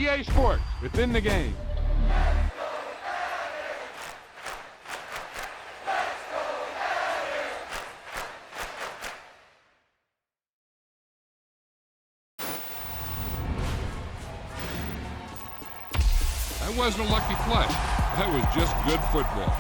EA Sports. It's in the game. That wasn't a lucky play. That was just good football.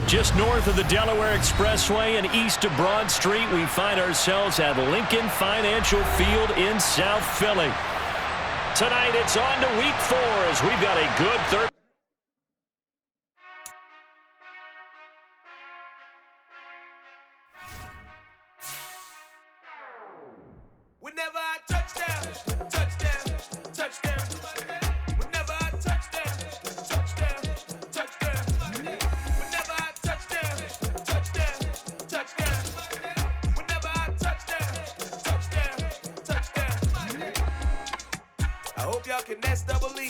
Just north of the Delaware Expressway and east of Broad Street, we find ourselves at Lincoln Financial Field in South Philly. Tonight, it's on to week 4 as we've got a good third. Whenever I touchdown, touchdown, touchdown. Whenever I touchdown, touchdown, touchdown. Whenever I touchdown, touchdown, touchdown. Whenever I touchdown, touchdown, touchdown. I hope y'all can nest double E,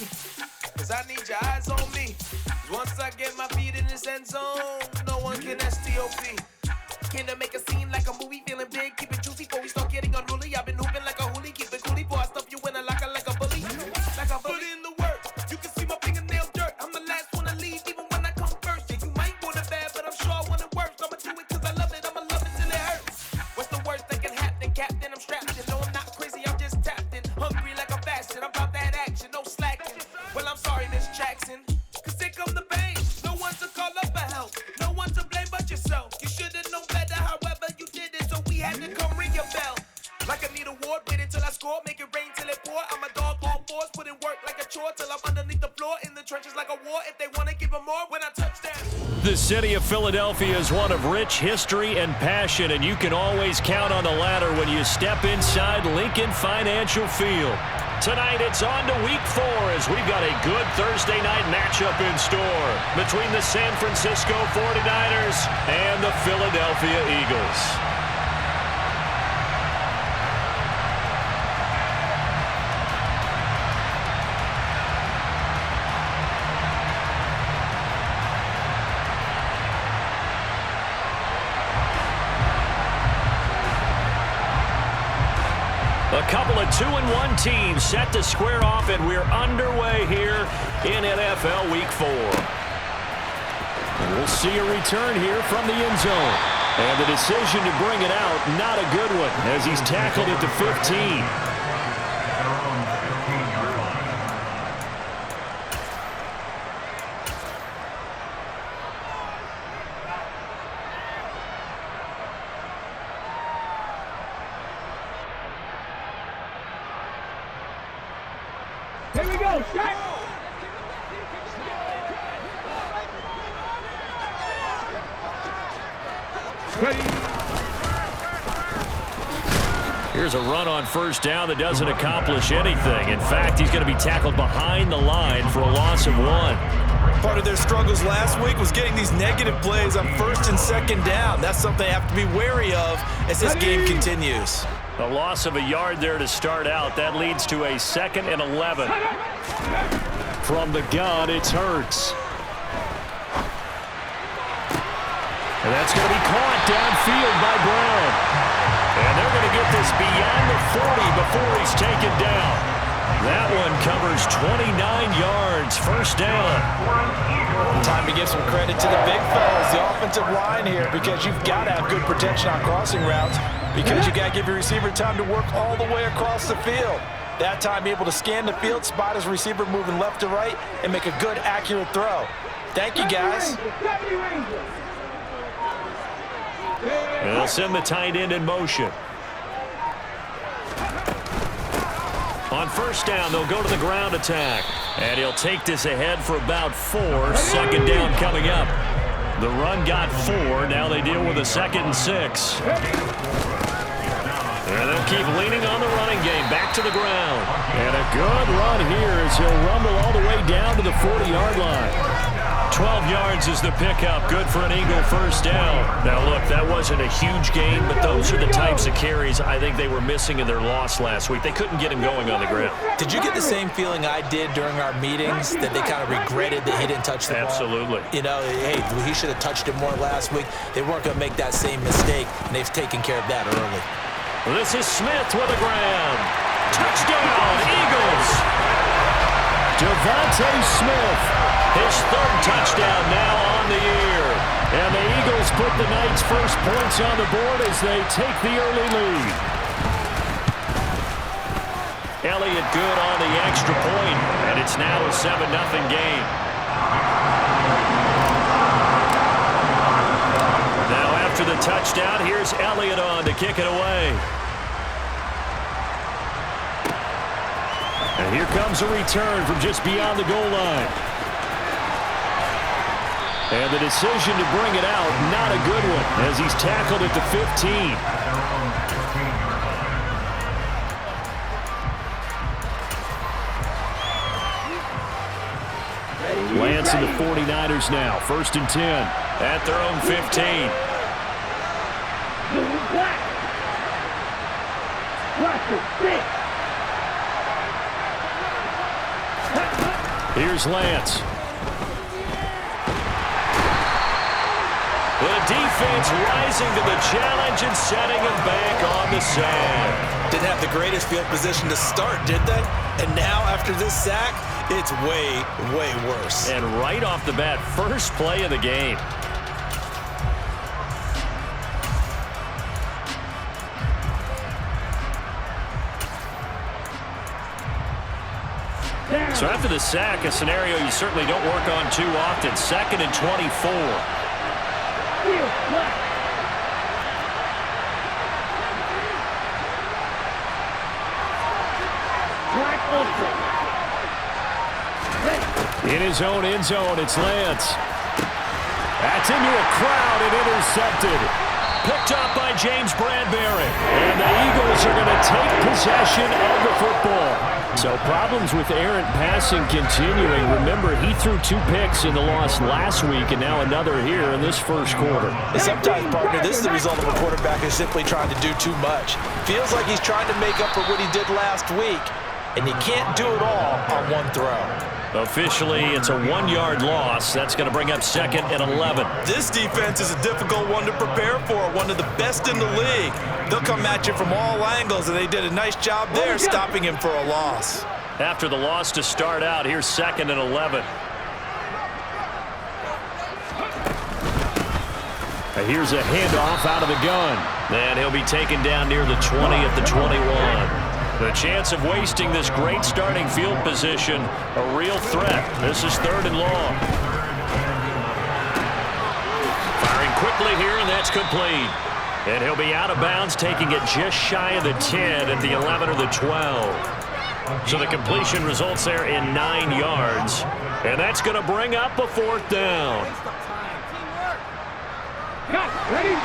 cause I need your eyes on me. Once I get my feet in this end zone, no one can STOP. Can to make a scene like a movie, feeling big, keep it juicy before we start getting unruly. I've been hooping like a hoolie, keep it coolie, before I stuff you in a locker like a bully. Like a bully. Put in the work, you can see my fingernail dirt. I'm the last one to leave, even when I come first. Yeah, you might want it bad, but I'm sure I want it worse. I'ma do it cause I love it, I'ma love it till it hurts. What's the worst that can happen, Captain? I'm strapped in, no I'm not crazy, I'm just tapped in. Hungry like I'm fasting, I'm about that action, no slacking. Well, I'm sorry, Miss Jackson, cause here come the pain. No one to call up for help, no one to blame but yourself. You should've known better, however you did it, so we had to come ring your bell. Like I need a ward, wait until I score, make it rain till it pour. I'm a dog, all fours, put in work like a chore till I'm underneath the floor, in the trenches like a war. If they wanna give them more, when I touch down. The city of Philadelphia is one of rich history and passion, and you can always count on the latter when you step inside Lincoln Financial Field. Tonight, it's on to week 4 as we've got a good Thursday night matchup in store between the San Francisco 49ers and the Philadelphia Eagles. A couple of 2-1 teams set to square off, and we're underway here in NFL Week 4. And we'll see a return here from the end zone. And the decision to bring it out, not a good one, as he's tackled at the 15. Here we go, shot! Here's a run on first down that doesn't accomplish anything. In fact, he's going to be tackled behind the line for a loss of 1. Part of their struggles last week was getting these negative plays on first and second down. That's something they have to be wary of as this game continues. A loss of a yard there to start out. That leads to a 2nd and 11. From the gun, it's Hurts. And that's going to be caught downfield by Brown. And they're going to get this beyond the 40 before he's taken down. That one covers 29 yards. First down. Time to give some credit to the big fellas, the offensive line here, because you've got to have good protection on crossing routes, because you got to give your receiver time to work all the way across the field. That time, be able to scan the field, spot his receiver moving left to right, and make a good, accurate throw. Thank you, guys. They'll send the tight end in motion. On first down, they'll go to the ground attack. And he'll take this ahead for about 4. Second down coming up. The run got 4. Now they deal with a 2nd and 6. And they'll keep leaning on the running game. Back to the ground. And a good run here as he'll rumble all the way down to the 40-yard line. 12 yards is the pickup. Good for an Eagle first down. Now, look, that wasn't a huge gain, but those are the types of carries I think they were missing in their loss last week. They couldn't get him going on the ground. Did you get the same feeling I did during our meetings, that they kind of regretted that he didn't touch the ball? Absolutely. You know, hey, he should have touched it more last week. They weren't going to make that same mistake, and they've taken care of that early. This is Smith with a grab. Touchdown, Eagles! Devontae Smith, his 3rd touchdown now on the year. And the Eagles put the Knights' first points on the board as they take the early lead. Elliott good on the extra point, and it's now a 7-0 game. Now after the touchdown, here's Elliott on to kick it away. And here comes a return from just beyond the goal line. And the decision to bring it out, not a good one, as he's tackled at the 15. Lance and the 49ers now, 1st and 10 at their own 15. Here's Lance. The defense rising to the challenge and setting him back on the sand. Didn't have the greatest field position to start, did they? And now, after this sack, it's way, way worse. And right off the bat, first play of the game. So after the sack, a scenario you certainly don't work on too often. 2nd and 24. In his own end zone, it's Lance. That's into a crowd and intercepted. Picked up by James Bradbury. And the Eagles are going to take possession of the football. So problems with errant passing continuing. Remember, he threw 2 picks in the loss last week and now another here in this first quarter. Sometimes, partner, this is the result of a quarterback who's simply trying to do too much. Feels like he's trying to make up for what he did last week, and you can't do it all on one throw. Officially, it's a 1-yard loss. That's going to bring up 2nd and 11. This defense is a difficult one to prepare for, one of the best in the league. They'll come at you from all angles, and they did a nice job there stopping him for a loss. After the loss to start out, here's 2nd and 11. And here's a handoff out of the gun. And he'll be taken down near the 20 at the 21. The chance of wasting this great starting field position, a real threat. This is 3rd and long. Firing quickly here, and that's complete. And he'll be out of bounds, taking it just shy of the 10 at the 11 or the 12. So the completion results there in 9 yards. And that's going to bring up a 4th down. Ready?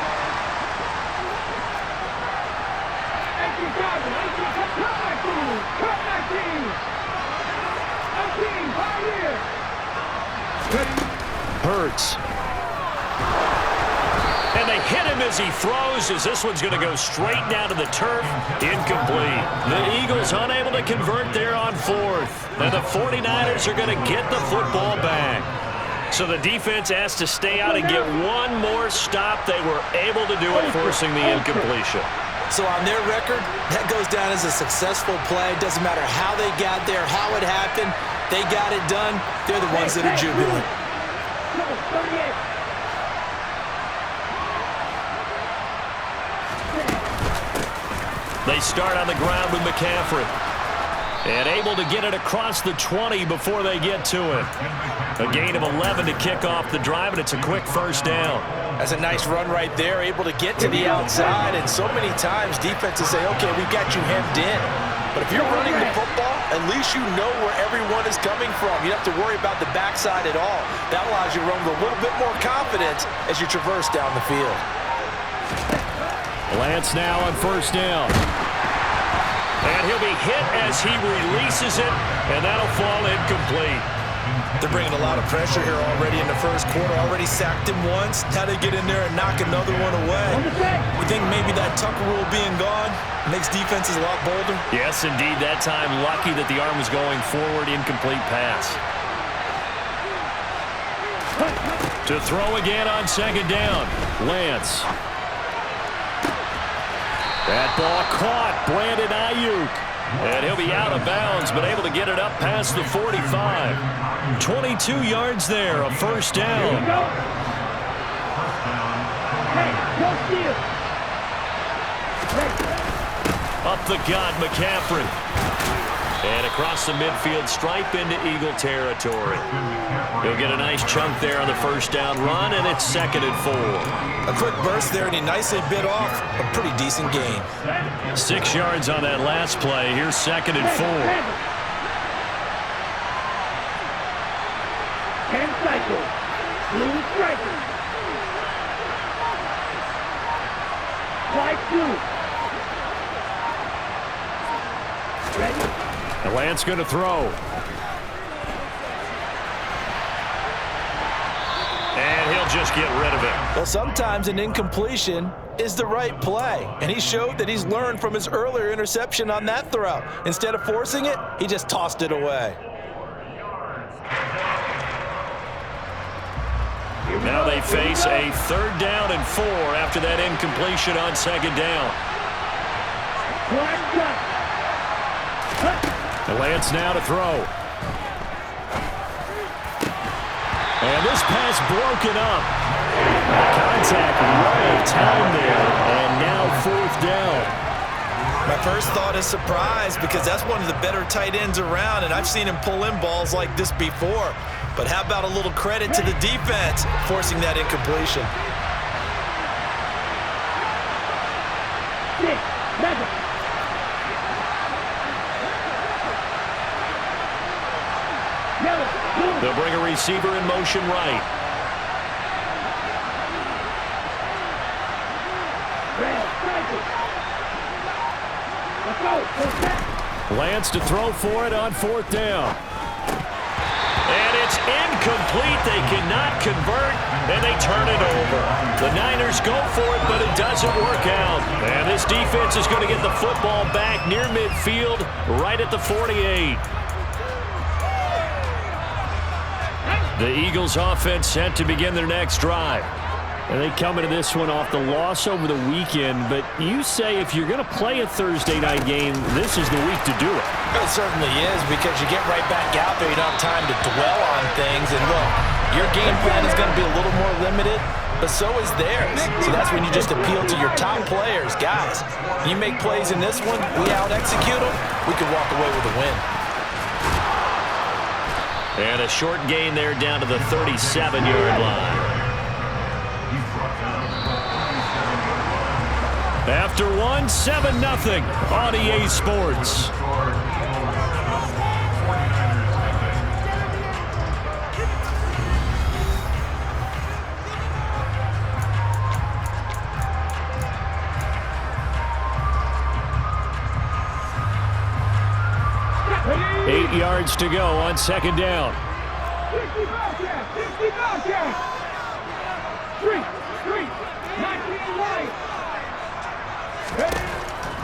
Hurts. And they hit him him as he throws, as this one's going to go straight down to the turf. Incomplete. The Eagles unable to convert there on fourth. And the 49ers are going to get the football back. So the defense has to stay out and get one more stop. They were able to do it, forcing the incompletion. So on their record, that goes down as a successful play. Doesn't matter how they got there, how it happened. They got it done. They're the ones that are jubilant. They start on the ground with McCaffrey. And able to get it across the 20 before they get to it. A gain of 11 to kick off the drive, and it's a quick first down. That's a nice run right there, able to get to the outside. And so many times defenses say, okay, we've got you hemmed in. But if you're running the football, at least you know where everyone is coming from. You don't have to worry about the backside at all. That allows you to run with a little bit more confidence as you traverse down the field. Lance now on first down. And he'll be hit as he releases it, and that'll fall incomplete. They're bringing a lot of pressure here already in the first quarter. Already sacked him once. Now they get in there and knock another one away. We think maybe that Tucker rule being gone makes defenses a lot bolder? Yes, indeed. That time, lucky that the arm was going forward. Incomplete pass. To throw again on second down. Lance. That ball caught. Brandon Ayuk. And he'll be out of bounds, but able to get it up past the 45. 22 yards there, a first down. Up the gut, McCaffrey. And across the midfield stripe into Eagle territory. He'll get a nice chunk there on the first down run, and it's 2nd and 4. A quick burst there, and he nicely bit off a pretty decent gain. 6 yards on that last play. Here's 2nd and 4. 10 cycles. Blue striker. Slide 2. Ready? And Lance going to throw. And he'll just get rid of it. Well, sometimes an incompletion is the right play, and he showed that he's learned from his earlier interception on that throw. Instead of forcing it, he just tossed it away. Now they face a 3rd down and 4 after that incompletion on 2nd down. Lance now to throw. And this pass broken up. Contact right of time there. And now 4th down. My first thought is surprise, because that's one of the better tight ends around, and I've seen him pull in balls like this before. But how about a little credit to the defense forcing that incompletion? They'll bring a receiver in motion right. Lance to throw for it on 4th down. And it's incomplete. They cannot convert, and they turn it over. The Niners go for it, but it doesn't work out. And this defense is going to get the football back near midfield, right at the 48. The Eagles offense set to begin their next drive. And they come into this one off the loss over the weekend. But you say if you're going to play a Thursday night game, this is the week to do it. It certainly is, because you get right back out there. You don't have time to dwell on things. And look, your game plan is going to be a little more limited, but so is theirs. So that's when you just appeal to your top players. Guys, you make plays in this one, we out-execute them, we can walk away with a win. And a short gain there down to the 37-yard line. After 7-0 on EA Sports. Eight yards to go on 2nd down. 60 Bobcats! 60 Bobcats! 3, 19,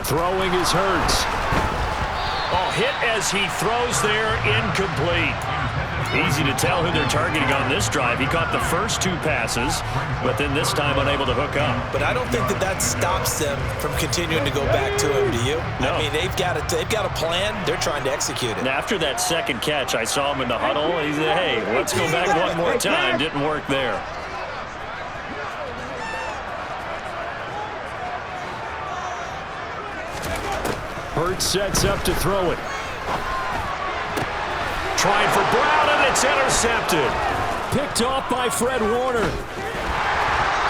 Throwing is Hurts. Oh, hit as he throws there, incomplete. Easy to tell who they're targeting on this drive. He caught the first 2 passes, but then this time unable to hook up. But I don't think that stops them from continuing to go back to him, do you? No. I mean, they've got a plan. They're trying to execute it. And after that second catch, I saw him in the huddle. He said, hey, let's go back one more time. Didn't work there. Hurts sets up to throw it. Trying for Brown, and it's intercepted. Picked off by Fred Warner.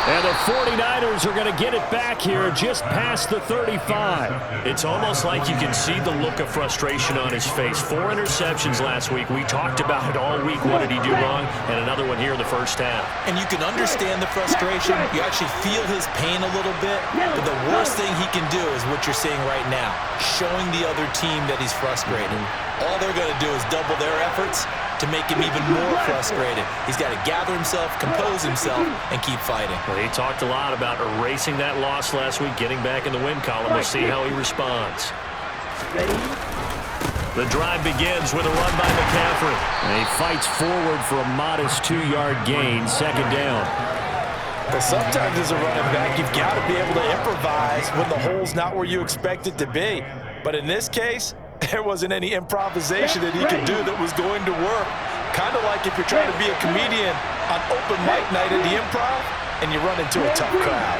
And the 49ers are going to get it back here just past the 35. It's almost like you can see the look of frustration on his face. 4 interceptions last week. We talked about it all week. What did he do wrong? And another one here in the first half. And you can understand the frustration. You actually feel his pain a little bit. But the worst thing he can do is what you're seeing right now, showing the other team that he's frustrated. All they're going to do is double their efforts to make him even more frustrated. He's got to gather himself, compose himself, and keep fighting. Well, he talked a lot about erasing that loss last week, getting back in the win column. We'll see how he responds. The drive begins with a run by McCaffrey. And he fights forward for a modest 2-yard gain, second down. But sometimes as a running back, you've got to be able to improvise when the hole's not where you expect it to be. But in this case, there wasn't any improvisation that he could do that was going to work. Kind of like if you're trying to be a comedian on open mic night at the Improv and you run into a tough crowd.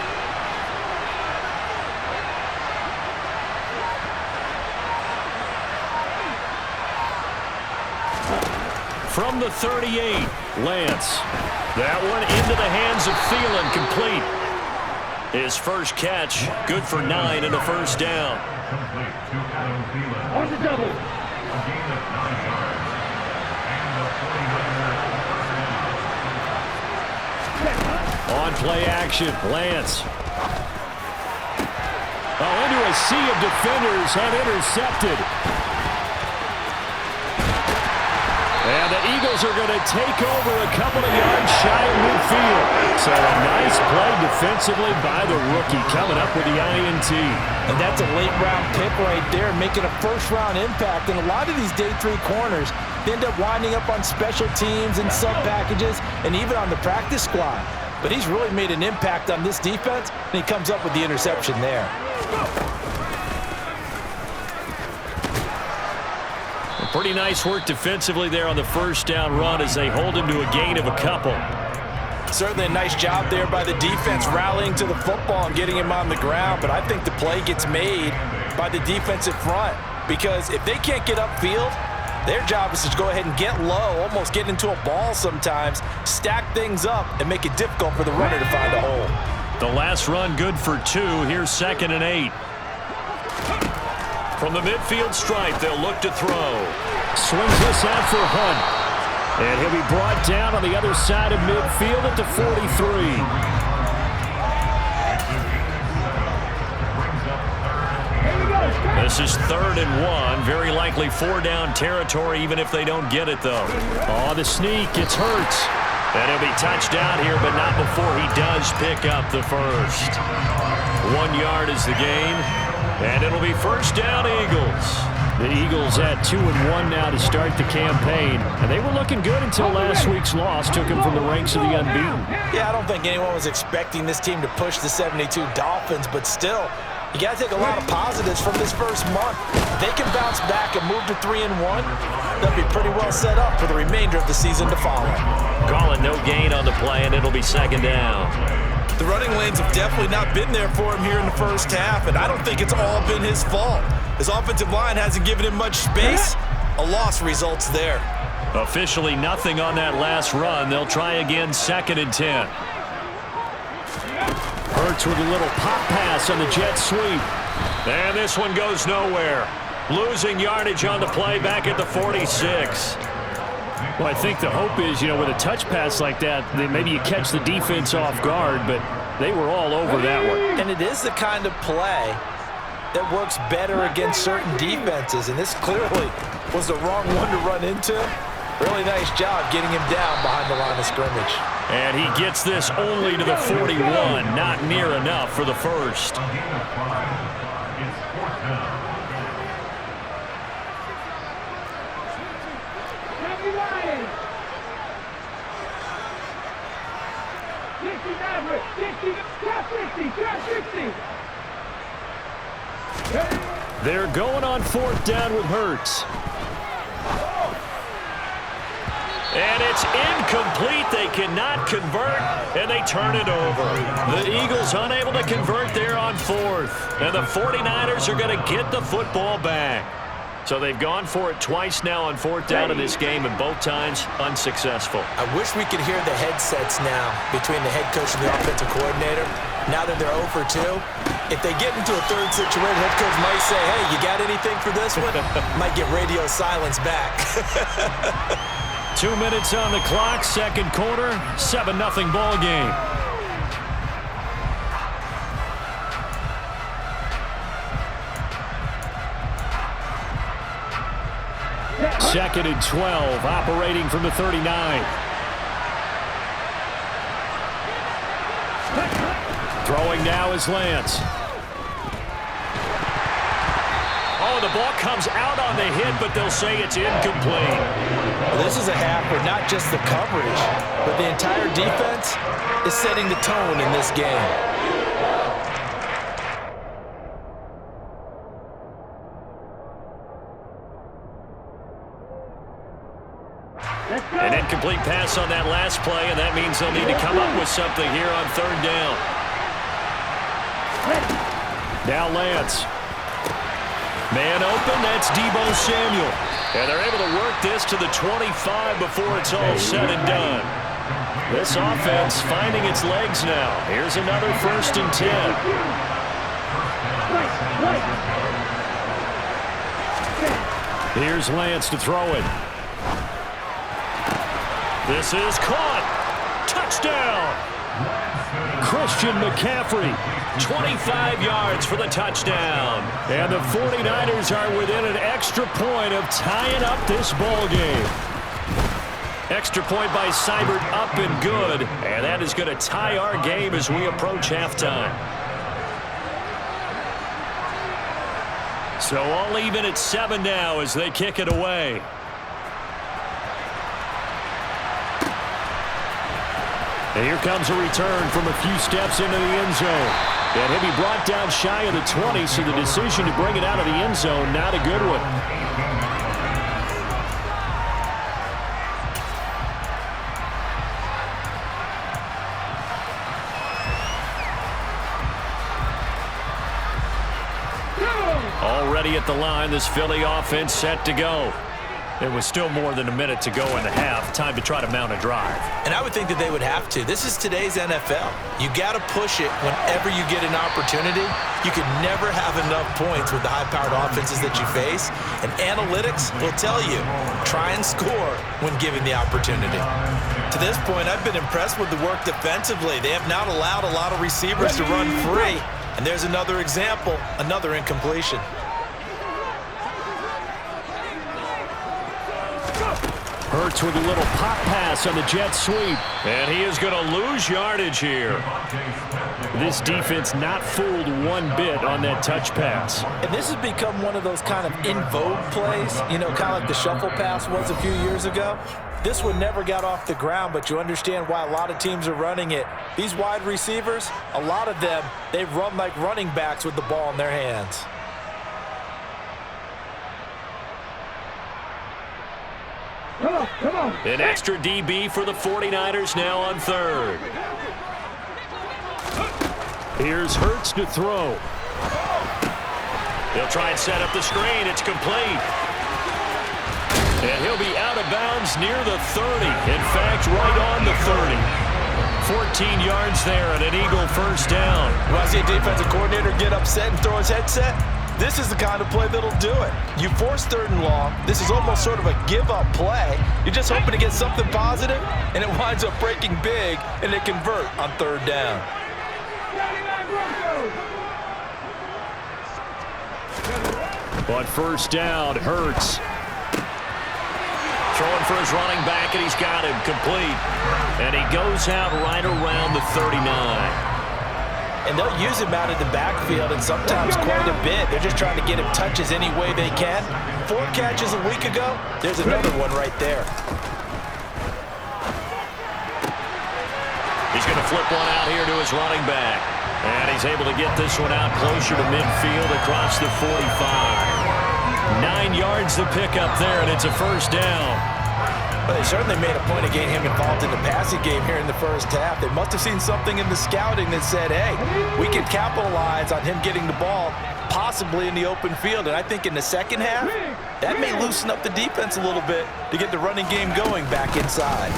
From the 38, Lance. That one into the hands of Thielen, complete. His first catch, good for 9 and a first down. On the double. On play action, Lance. Oh, into a sea of defenders, and intercepted. And the Eagles are going to take over a couple of yards shy of midfield. So a nice play defensively by the rookie, coming up with the INT. And that's a late-round pick right there, making a first-round impact. And a lot of these day 3 corners, they end up winding up on special teams and sub-packages and even on the practice squad. But he's really made an impact on this defense, and he comes up with the interception there. Pretty nice work defensively there on the first down run as they hold him to a gain of a couple. Certainly a nice job there by the defense rallying to the football and getting him on the ground, but I think the play gets made by the defensive front because if they can't get upfield, their job is to go ahead and get low, almost get into a ball sometimes, stack things up, and make it difficult for the runner to find a hole. The last run good for 2. Here's 2nd and 8. From the midfield stripe, they'll look to throw. Swings this out for Hunt. And he'll be brought down on the other side of midfield at the 43. This is 3rd and 1. Very likely 4-down territory, even if they don't get it, though. Oh, the sneak. It's Hurts. And he'll be touched down here, but not before he does pick up the first. 1 yard is the gain. And it'll be first down, Eagles. The Eagles at 2-1 now to start the campaign. And they were looking good until last week's loss took them from the ranks of the unbeaten. Yeah, I don't think anyone was expecting this team to push the 72 Dolphins, but still, you got to take a lot of positives from this first month. If they can bounce back and move to 3-1, they'll be pretty well set up for the remainder of the season to follow. Calling no gain on the play, and it'll be 2nd down. The running lanes have definitely not been there for him here in the first half, and I don't think it's all been his fault. His offensive line hasn't given him much space. A loss results there. Officially nothing on that last run. They'll try again, 2nd and 10. Hurts with a little pop pass on the jet sweep. And this one goes nowhere. Losing yardage on the play back at the 46. Well, I think the hope is, with a touch pass like that, maybe you catch the defense off guard, but they were all over that one. And it is the kind of play that works better against certain defenses, and this clearly was the wrong one to run into. Really nice job getting him down behind the line of scrimmage. And he gets this only to the 41, not near enough for the first. They're going on 4th down with Hurts. And it's incomplete. They cannot convert, and they turn it over. The Eagles unable to convert there on 4th. And the 49ers are going to get the football back. So they've gone for it twice now on 4th down in this game, and both times unsuccessful. I wish we could hear the headsets now between the head coach and the offensive coordinator. Now that they're 0 for 2, if they get into a third situation, head coach might say, hey, you got anything for this one? Might get radio silence back. 2 minutes on the clock, second quarter, 7-0 ball game. Second and 12, operating from the 39. Throwing now is Lance. Oh, the ball comes out on the hit, but they'll say it's incomplete. Well, this is a half where not just the coverage, but the entire defense is setting the tone in this game. An incomplete pass on that last play, and that means they'll need to come up with something here on 3rd down. Now Lance. Man open, that's Deebo Samuel. And they're able to work this to the 25 before it's all said and done. This offense finding its legs now. Here's another 1st and 10. Here's Lance to throw it. This is caught. Touchdown. Christian McCaffrey, 25 yards for the touchdown. And the 49ers are within an extra point of tying up this ball game. Extra point by Seibert up and good. And that is going to tie our game as we approach halftime. So all even at 7 now as they kick it away. And here comes a return from a few steps into the end zone. And he'll be brought down shy of the 20, so the decision to bring it out of the end zone, not a good one. Already at the line, this Philly offense set to go. There was still more than a minute to go in the half. Time to try to mount a drive. And I would think that they would have to. This is today's NFL. You got to push it whenever you get an opportunity. You can never have enough points with the high-powered offenses that you face. And analytics will tell you, try and score when given the opportunity. To this point, I've been impressed with the work defensively. They have not allowed a lot of receivers to run free. And there's another example, another incompletion. Hurts with a little pop pass on the jet sweep. And he is going to lose yardage here. This defense not fooled one bit on that touch pass. And this has become one of those kind of in vogue plays, you know, kind of like the shuffle pass was a few years ago. This one never got off the ground, but you understand why a lot of teams are running it. These wide receivers, a lot of them, they run like running backs with the ball in their hands. Come on. An extra DB for the 49ers now on 3rd. Here's Hurts to throw. He'll try and set up the screen. It's complete. And he'll be out of bounds near the 30. In fact, right on the 30. 14 yards there and an Eagle first down. When I see a defensive coordinator get upset and throw his headset, this is the kind of play that'll do it. You force 3rd and long. This is almost sort of a give-up play. You're just hoping to get something positive, and it winds up breaking big, and they convert on 3rd down. On first down, Hurts. Throwing for his running back, and he's got him complete. And he goes out right around the 39. And they'll use him out of the backfield, and sometimes quite a bit. They're just trying to get him touches any way they can. 4 catches a week ago. There's another one right there. He's going to flip one out here to his running back. And he's able to get this one out closer to midfield across the 45. 9 yards to pick up there, and it's a first down. Well, they certainly made a point of getting him involved in the passing game here in the first half. They must have seen something in the scouting that said, hey, we can capitalize on him getting the ball, possibly in the open field. And I think in the second half, that may loosen up the defense a little bit to get the running game going back inside.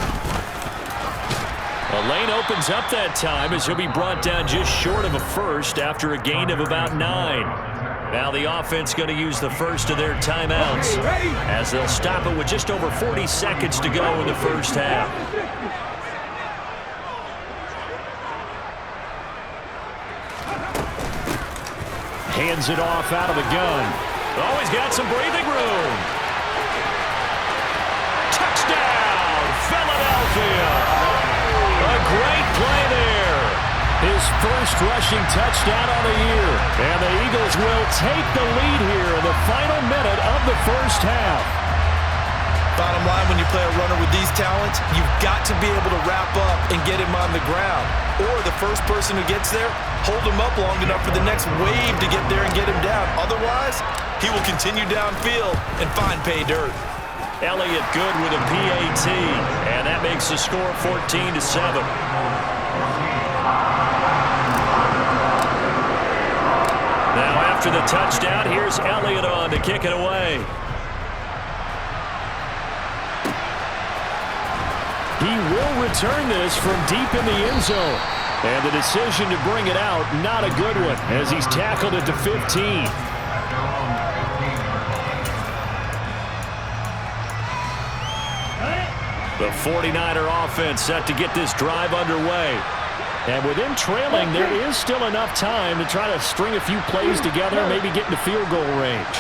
A lane opens up that time as he'll be brought down just short of a first after a gain of about 9. Now the offense going to use the first of their timeouts as they'll stop it with just over 40 seconds to go in the first half. Hands it off out of the gun. Oh, he's got some breathing room. Touchdown, Philadelphia. A great play there. His first rushing touchdown on the year. And the Eagles will take the lead here in the final minute of the first half. Bottom line, when you play a runner with these talents, you've got to be able to wrap up and get him on the ground. Or the first person who gets there, hold him up long enough for the next wave to get there and get him down. Otherwise, he will continue downfield and find pay dirt. Elliott good with a PAT, and that makes the score 14-7. Now after the touchdown, here's Elliott on to kick it away. He will return this from deep in the end zone. And the decision to bring it out, not a good one, as he's tackled at the 15. The 49er offense set to get this drive underway. And with him trailing, there is still enough time to try to string a few plays together and maybe get into field goal range.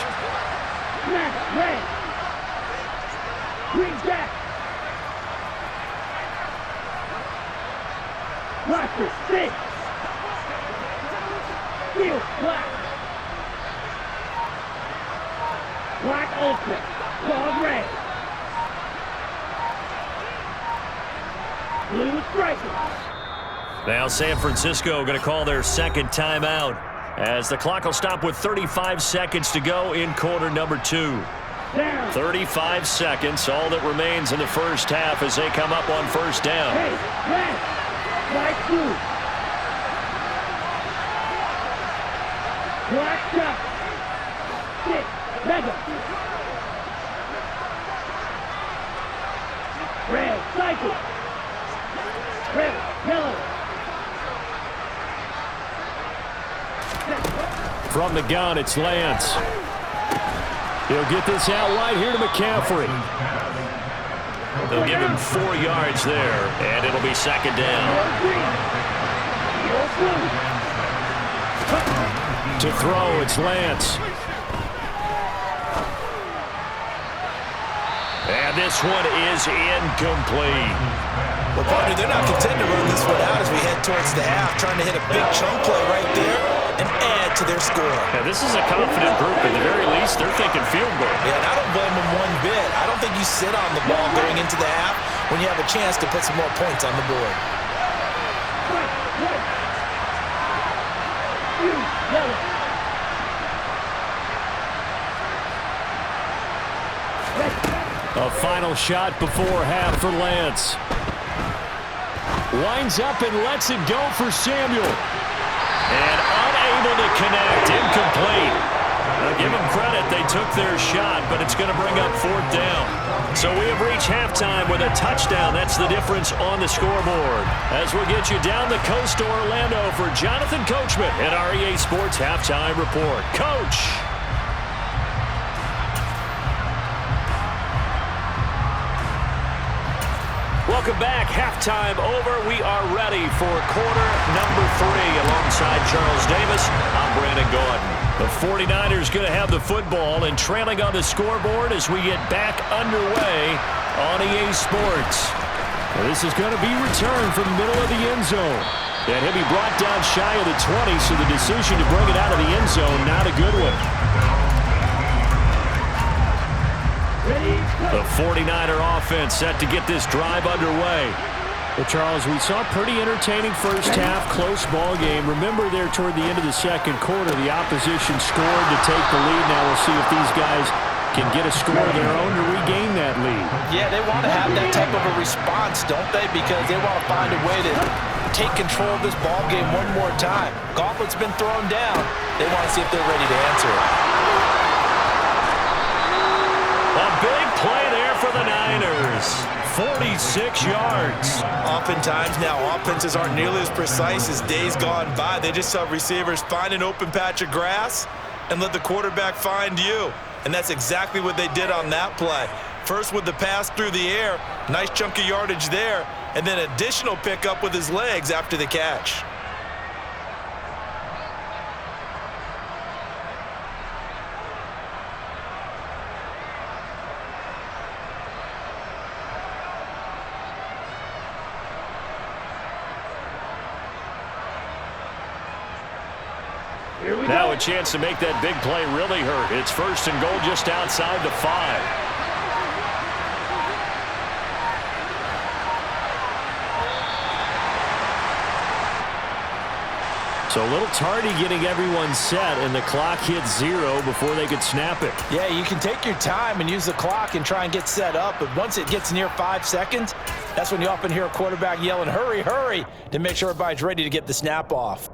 Watch this, six. Field black. Black open. Ball red. Blue striker. Now San Francisco going to call their second timeout as the clock will stop with 35 seconds to go in quarter number 2. 35 seconds, all that remains in the first half as they come up on first down. Hey, red. White blue. Black shot. Six. Mega. Red cycle. Red. Yellow. From the gun, it's Lance. He'll get this out wide here to McCaffrey. They'll give him 4 yards there, and it'll be second down. To throw, it's Lance. And this one is incomplete. Well, partner, they're not content to run this one out as we head towards the half, trying to hit a big chunk play right there and add to their score. Yeah, this is a confident group. At the very least, they're thinking field goal. Yeah, and I don't blame them one bit. I don't think you sit on the ball going into the half when you have a chance to put some more points on the board. A final shot before half for Lance. Winds up and lets it go for Samuel. And unable to connect, incomplete. Now give them credit, they took their shot, but it's going to bring up fourth down. So we have reached halftime with a touchdown. That's the difference on the scoreboard. As we'll get you down the coast to Orlando for Jonathan Coachman at our EA Sports Halftime Report. Coach! Welcome back. Halftime over. We are ready for quarter number 3 alongside Charles Davis. I'm Brandon Gordon. The 49ers going to have the football and trailing on the scoreboard as we get back underway on EA Sports. Well, this is going to be returned from the middle of the end zone. And he'll be brought down shy of the 20, so the decision to bring it out of the end zone, not a good one. The 49er offense set to get this drive underway. Well, Charles, we saw a pretty entertaining first half, close ball game. Remember there toward the end of the second quarter, the opposition scored to take the lead. Now we'll see if these guys can get a score of their own to regain that lead. Yeah, they want to have that type of a response, don't they? Because they want to find a way to take control of this ball game one more time. Gauntlet's been thrown down. They want to see if they're ready to answer it. A big play there for the Niners. 46 yards. Oftentimes now, offenses aren't nearly as precise as days gone by. They just saw receivers find an open patch of grass and let the quarterback find you. And that's exactly what they did on that play. First with the pass through the air, nice chunk of yardage there, and then additional pickup with his legs after the catch. Now a chance to make that big play really hurt. It's first and goal just outside the 5. So a little tardy getting everyone set, and the clock hit 0 before they could snap it. Yeah, you can take your time and use the clock and try and get set up, but once it gets near 5 seconds, that's when you often hear a quarterback yelling, hurry, hurry, to make sure everybody's ready to get the snap off.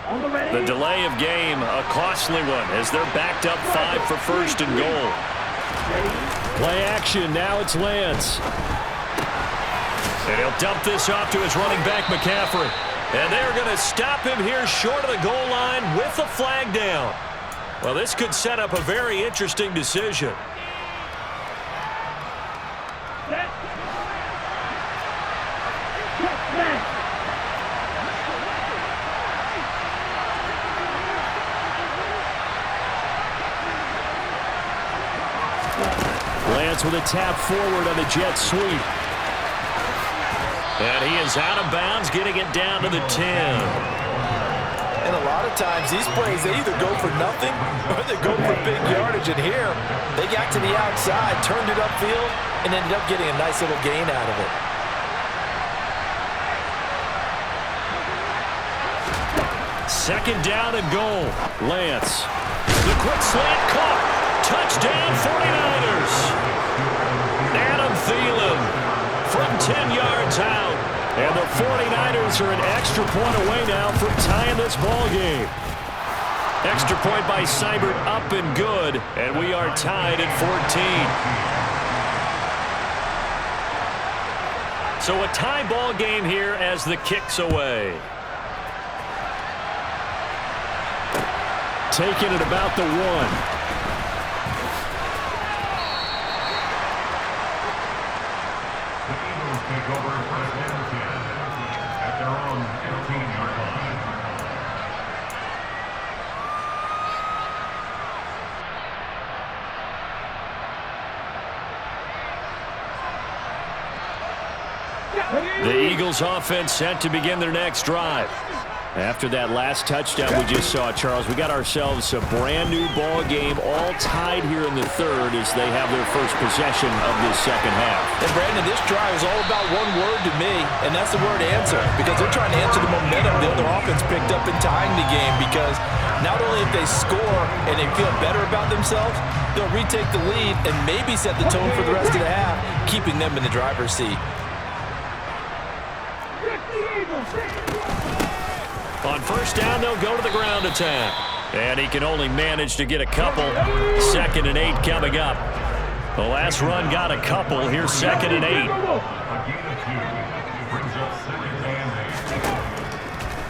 The delay of game, a costly one, as they're backed up 5 for first and goal. Play action, now it's Lance. And he'll dump this off to his running back, McCaffrey. And they're going to stop him here short of the goal line with the flag down. Well, this could set up a very interesting decision. Lance with a tap forward on the jet sweep. And he is out of bounds, getting it down to the 10. And a lot of times, these plays, they either go for nothing or they go for big yardage. And here, they got to the outside, turned it upfield, and ended up getting a nice little gain out of it. Second down and goal. Lance. The quick slant caught. Touchdown 49ers. Adam Thielen from 10 yards out. And the 49ers are an extra point away now from tying this ball game. Extra point by Seibert up and good. And we are tied at 14. So a tie ball game here as the kick's away. Taking it about the 1. The Eagles offense set to begin their next drive. After that last touchdown we just saw, Charles, we got ourselves a brand new ball game, all tied here in the third as they have their first possession of this second half. And Brandon, this drive is all about one word to me, and that's the word answer, because they're trying to answer the momentum the other offense picked up in tying the game, because not only if they score and they feel better about themselves, they'll retake the lead and maybe set the tone for the rest of the half, keeping them in the driver's seat. On first down, they'll go to the ground attack. And he can only manage to get a couple. 2nd and 8 coming up. The last run got a couple. Here's 2nd and 8.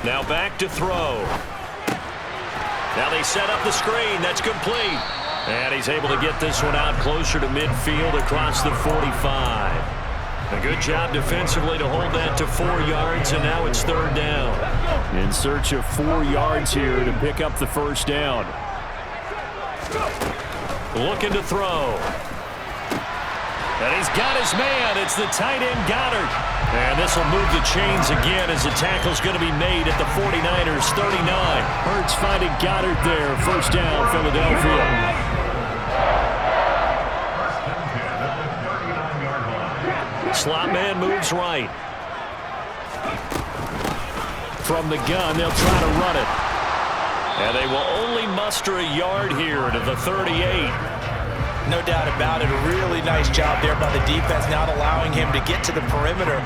Now back to throw. Now they set up the screen. That's complete. And he's able to get this one out closer to midfield across the 45. A good job defensively to hold that to 4 yards, and now it's 3rd down. In search of 4 yards here to pick up the first down. Looking to throw. And he's got his man. It's the tight end Goddard. And this will move the chains again as the tackle's going to be made at the 49ers 39. Hurts finding Goddard there. First down, Philadelphia. Slot man moves right. From the gun, they'll try to run it. And they will only muster a yard here to the 38. No doubt about it. A really nice job there by the defense, not allowing him to get to the perimeter.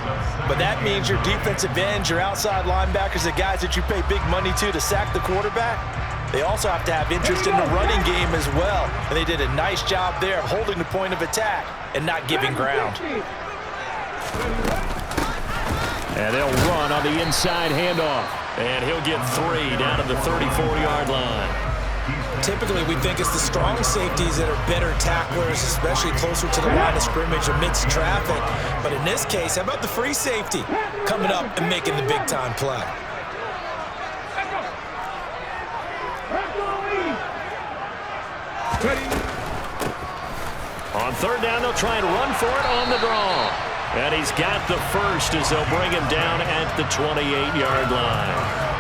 But that means your defensive ends, your outside linebackers, the guys that you pay big money to sack the quarterback, they also have to have interest in the running game as well. And they did a nice job there of holding the point of attack and not giving ground. And they'll run on the inside handoff. And he'll get 3 down to the 34-yard line. Typically, we think it's the strong safeties that are better tacklers, especially closer to the line of scrimmage amidst traffic. But in this case, how about the free safety coming up and making the big-time play? On 3rd down, they'll try and run for it on the draw. And he's got the first as they'll bring him down at the 28-yard line.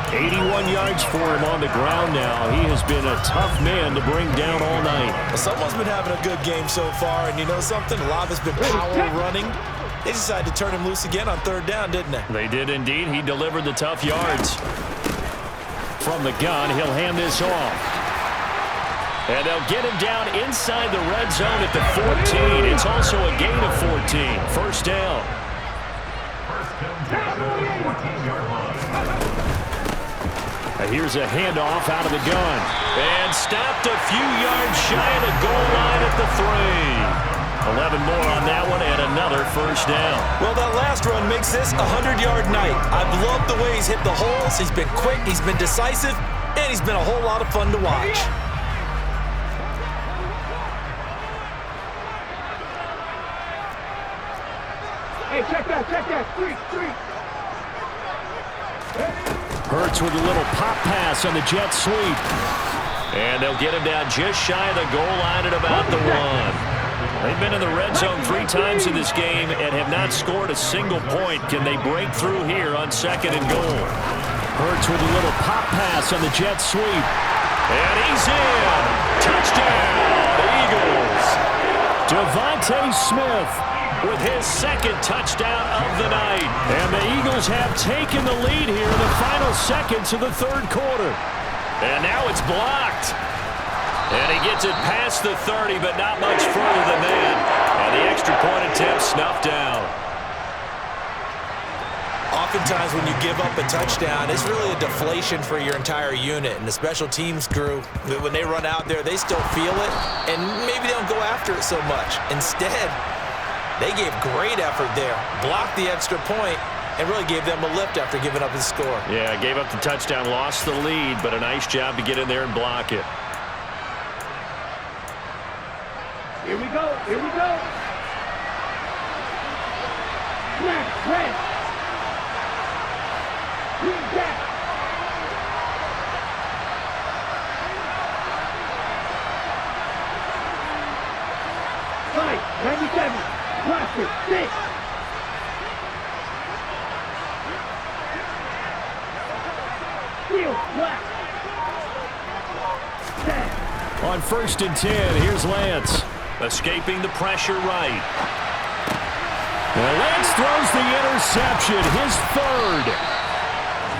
81 yards for him on the ground now. He has been a tough man to bring down all night. Well, someone's been having a good game so far, and you know something? A lot of it's been power running. They decided to turn him loose again on 3rd down, didn't they? They did indeed. He delivered the tough yards. From the gun, he'll hand this off. And they'll get him down inside the red zone at the 14. It's also a gain of 14. First down. Here's a handoff out of the gun. And stopped a few yards shy of the goal line at the 3. 11 more on that one and another first down. Well, that last run makes this a 100-yard night. I've loved the way he's hit the holes. He's been quick, he's been decisive, and he's been a whole lot of fun to watch. Hey, check that. Three. Hurts with a little pop pass on the jet sweep. And they'll get him down just shy of the goal line at about the 1. They've been in the red zone 3 times in this game and have not scored a single point. Can they break through here on 2nd and goal? Hurts with a little pop pass on the jet sweep. And he's in. Touchdown, Eagles. Devontae Smith with his 2nd touchdown of the night. And the Eagles have taken the lead here in the final seconds of the 3rd quarter. And now it's blocked. And he gets it past the 30, but not much further than that. And the extra point attempt snuffed down. Oftentimes when you give up a touchdown, it's really a deflation for your entire unit. And the special teams crew, when they run out there, they still feel it. And maybe they don't go after it so much. Instead, they gave great effort there, blocked the extra point, and really gave them a lift after giving up the score. Yeah, gave up the touchdown, lost the lead, but a nice job to get in there and block it. Here we go. Snap, red. Green back. Fight, 97. Plastic, 6. Steel, black. 10. On 1st and 10, here's Lance. Escaping the pressure right. Well, Lance throws the interception, his 3rd.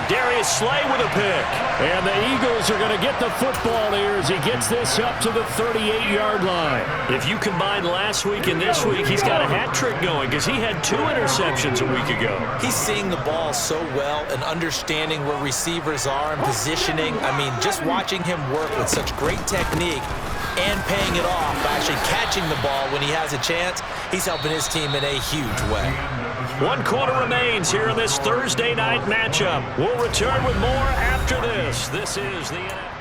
Darius Slay with a pick. And the Eagles are going to get the football here as he gets this up to the 38-yard line. If you combine last week and this week, he's got a hat trick going because he had 2 interceptions a week ago. He's seeing the ball so well and understanding where receivers are and positioning. I mean, just watching him work with such great technique and paying it off by actually catching the ball when he has a chance, he's helping his team in a huge way. 1 quarter remains here in this Thursday night matchup. We'll return with more after this. This is the NFL.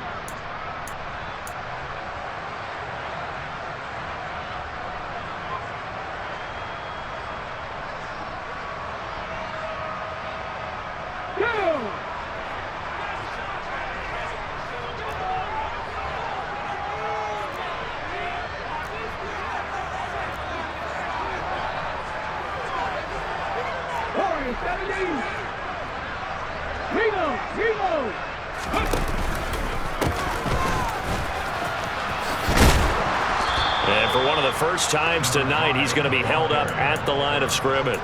And for one of the first times tonight, he's going to be held up at the line of scrimmage.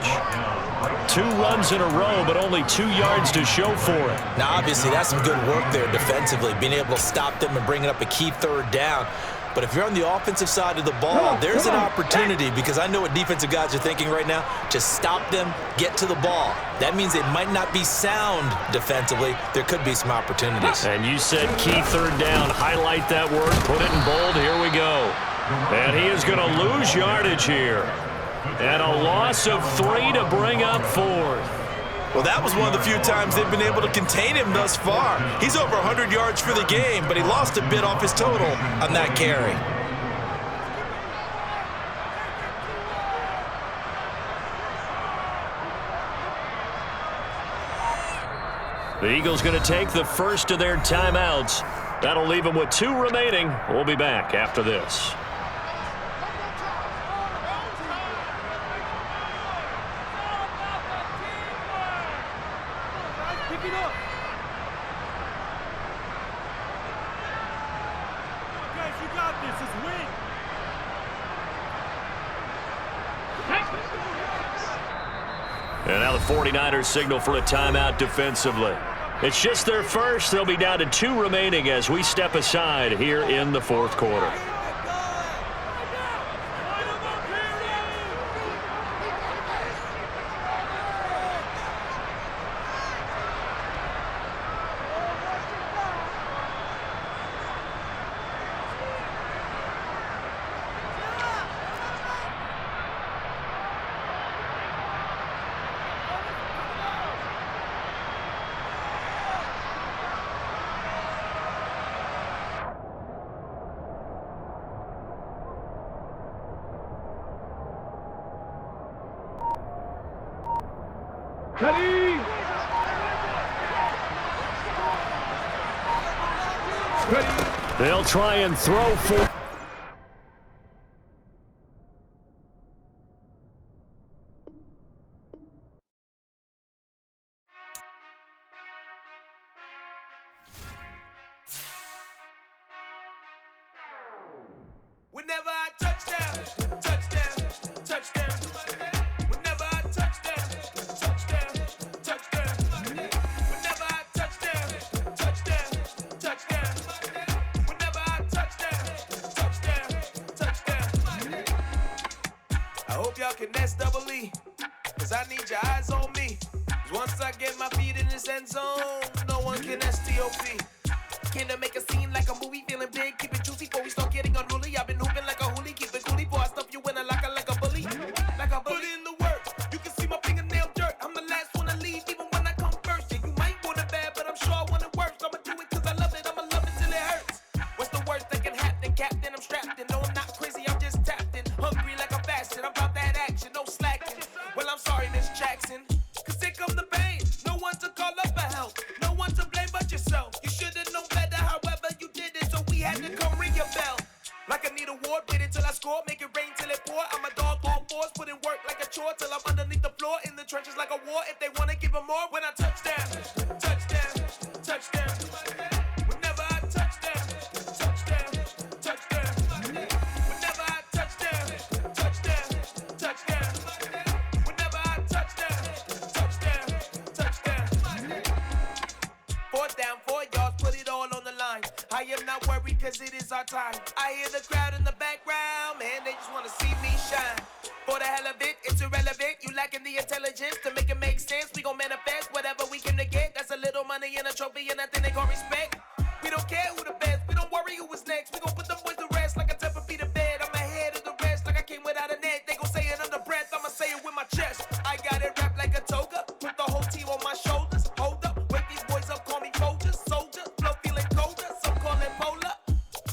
2 runs in a row, but only 2 yards to show for it. Now, obviously, that's some good work there defensively, being able to stop them and bringing up a key 3rd down. But if you're on the offensive side of the ball, there's an opportunity because I know what defensive guys are thinking right now. Just stop them, get to the ball. That means they might not be sound defensively. There could be some opportunities. And you said key 3rd down. Highlight that word. Put it in bold. Here we go. And he is going to lose yardage here. And a loss of 3 to bring up 4th. Well, that was one of the few times they've been able to contain him thus far. He's over 100 yards for the game, but he lost a bit off his total on that carry. The Eagles going to take the first of their timeouts. That'll leave them with 2 remaining. We'll be back after this. And now the 49ers signal for a timeout defensively. It's just their first. They'll be down to 2 remaining as we step aside here in the 4th quarter. Ready. Ready. They'll try and throw for... Whenever I touchdown, touchdown, touchdown. Whenever I touchdown, touchdown, touchdown. Whenever I touchdown, touchdown, touchdown. Whenever I touchdown, touchdown, touchdown. I hope y'all can nest double E, cause I need your eyes on me. 'Cause once I get my feet in this end zone, no one can STOP. Came to make a scene like a movie, feeling big, keep it juicy before we start getting unruly. I've been hooping like a hoolie, keep it coolie, boy. I stuff you in a locker like a bully. Like a bully in the work. You can see my fingernail dirt. I'm the last one to leave, even when I come first. Yeah, you might want it bad, but I'm sure I want it worse. I'ma do it cause I love it, I'ma love it till it hurts. What's the worst that can happen, Captain? I'm strapped in. No, I'm not crazy, I'm just tapped in. Hungry like I'm fasting, I'm about that action, no slacking. Well, I'm sorry, Miss Jackson, cause here come the pain. No one to call up for help, no one to blame but yourself. You should've known better, however you did it, so we had to come ring your bell. Like I need a award, wait until I score, make it rain till it pour. I'm a dog on force, put in work like a chore till I'm underneath the floor, in the trenches like a war. If they wanna give them more, when I touchdown, touchdown, touchdown. Whenever I touchdown, touchdown, touchdown. Whenever I touchdown, touchdown, touchdown. Whenever I touchdown, touchdown, touchdown. Fourth down, 4 yards, put it all on the line. I am not worried cause it is our time. I hear the crowd in the background, man, they just wanna see me shine. For the hell of it, it's irrelevant. You lacking the intelligence to make it make sense. We gon' manifest whatever we came to get. That's a little money and a trophy and nothing they gon' respect. We don't care who the best, we don't worry who is next. We gon' put them boys to rest like a Tempur-Pedic bed. I'm ahead of the rest like I came without a net. They gon' say it under breath, I'ma say it with my chest. I got it wrapped like a toga, put the whole team on my shoulders. Hold up, wake these boys up, call me Folger, soldier. Flow feeling colder, some call it polar.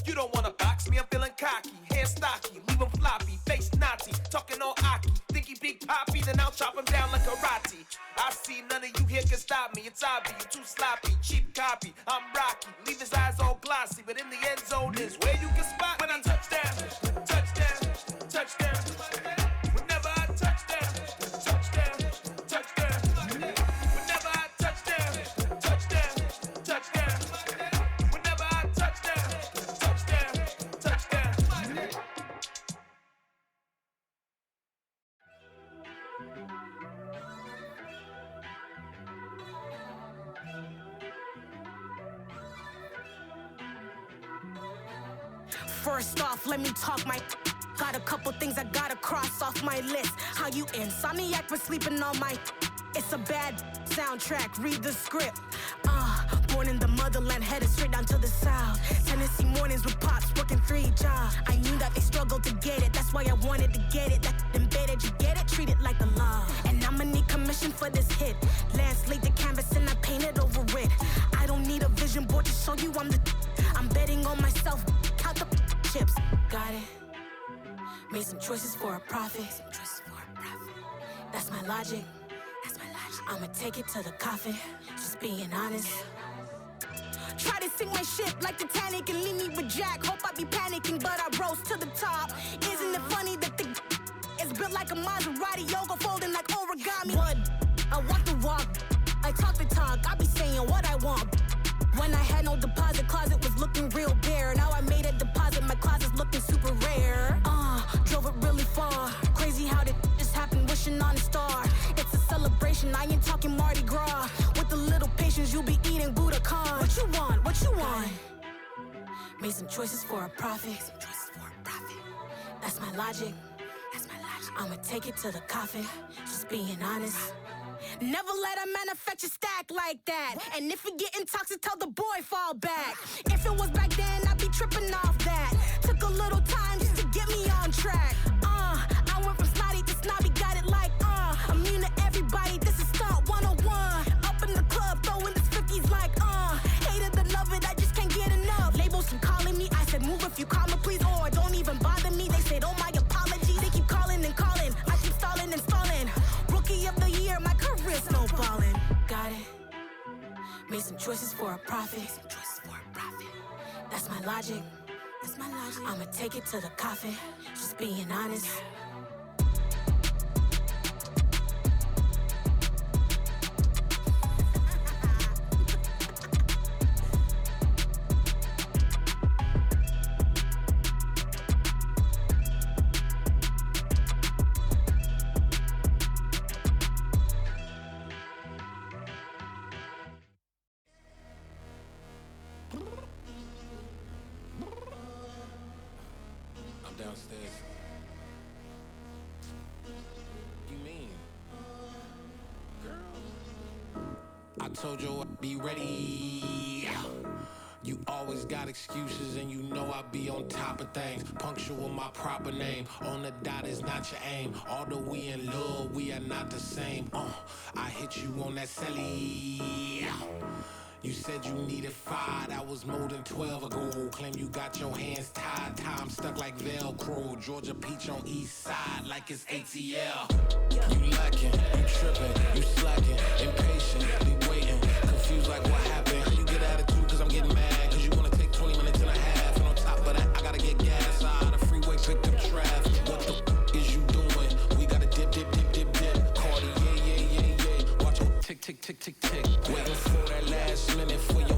You don't wanna box me, I'm feeling cocky. Hair stocky, leave him floppy, face naughty. Talking all aki, think he big poppy, then I'll chop him down like karate. I see none of you here can stop me. It's obvious, you too sloppy, cheap copy. I'm Rocky, leave his eyes all glossy, but in the end zone is where you can spot when I touchdown, touchdown, touchdown. Whenever I touchdown, touchdown, touchdown. Whenever I touchdown, touchdown, touchdown. Whenever I touchdown, touchdown, touchdown. First off, let me talk my... Got a couple things I gotta cross off my list. How you insomniac for sleeping on my... It's a bad soundtrack, read the script. Born in the motherland, headed straight down to the south. Tennessee mornings with pops, working 3 jobs. I knew that they struggled to get it, that's why I wanted to get it. That embedded, you get it, treat it like a law. And I'ma need commission for this hit. Lance laid the canvas and I painted over it. I don't need a vision board to show you I'm the... I'm betting on myself, count the chips. Got it. Made some choices for a profit. That's my logic. I'ma take it to the coffin, just being honest. Try to sink my ship like Titanic and leave me with Jack. Hope I be panicking, but I rose to the top. Isn't it funny that the is built like a Maserati, yoga folding like origami? What? I walk the walk, I talk the talk, I be saying what I want. When I had no deposit, closet was looking real bare. Now I made a deposit, my closet's looking super rare. Drove it really far. Crazy how did just happen, wishing on a star. It's a celebration, I ain't talking Mardi Gras. With a little patience, you'll be eating Budokan. What you want? What you want? Made some choices for a profit. That's my logic. I'ma take it to the coffin, just being honest. Never let a manufacture stack like that. And if it getting toxic, tell the boy fall back. If it was back then, I'd be tripping off that. Took a little time just to get me on track. I went from snotty to snobby, got it like immune to everybody, this is stunt 101. Up in the club, throwing the 50s like hate it or love it, I just can't get enough. Labels keep calling me, I said move if you call me please, or don't even bother me. They said oh my apologies, they keep calling and calling, I keep stalling and stalling. Rookie of the year, my career's no ball. choices for a profit. That's my logic. I'ma take it to the coffin. Just being honest. Downstairs. You mean? Girl, I told you I'd be ready. You always got excuses and you know I be on top of things. Punctual my proper name. On the dot is not your aim. Although we in love, we are not the same. I hit you on that celly. You said you needed 5, that was more than 12 ago. Claim you got your hands tied, time stuck like Velcro. Georgia Peach on east side like it's ATL. You lacking, you tripping, you slacking, impatient, be waiting, confused like what happened. You get attitude cause I'm getting mad, cause you wanna take 20 minutes and a half. And on top of that, I gotta get gas out of the freeway, picked up traffic. What the is you doing? We gotta dip. Cardi, yeah. Watch it tick, tick, tick, tick, tick. Waiting for that last minute for your